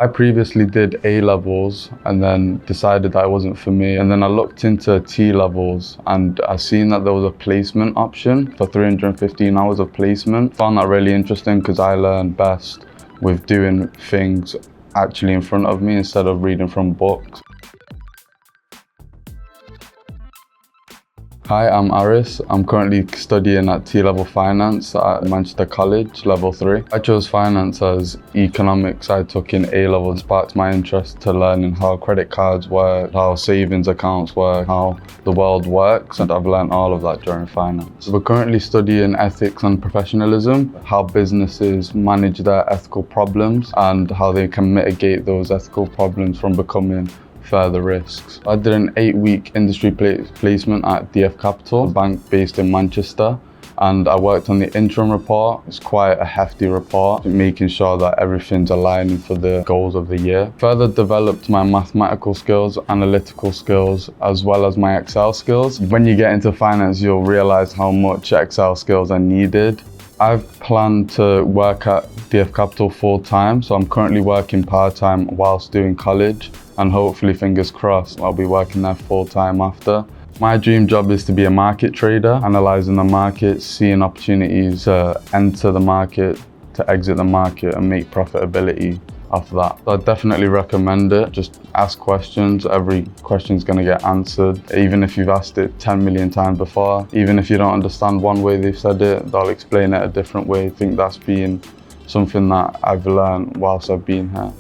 I previously did A-levels and then decided that it wasn't for me. And then I looked into T-levels and I seen that there was a placement option for 315 hours of placement. Found that really interesting because I learn best with doing things actually in front of me instead of reading from books. Hi, I'm Aris. I'm currently studying at T-level finance at Manchester College, level 3. I chose finance as economics I took in A-level and sparked my interest to learning how credit cards work, how savings accounts work, how the world works, and I've learned all of that during finance. We're currently studying ethics and professionalism, how businesses manage their ethical problems and how they can mitigate those ethical problems from becoming further risks. I did an 8-week industry placement at DF Capital, a bank based in Manchester, and I worked on the interim report. It's quite a hefty report, making sure that everything's aligning for the goals of the year. Further developed my mathematical skills, analytical skills, as well as my Excel skills. When you get into finance, you'll realize how much Excel skills are needed. I've planned to work at DF Capital full-time, so I'm currently working part-time whilst doing college, and hopefully, fingers crossed, I'll be working there full-time after. My dream job is to be a market trader, analysing the market, seeing opportunities to enter the market, to exit the market and make profitability off that. So I definitely recommend it. Just ask questions. Every question's going to get answered. Even if you've asked it 10 million times before, even if you don't understand one way they've said it, they'll explain it a different way. I think that's been something that I've learned whilst I've been here.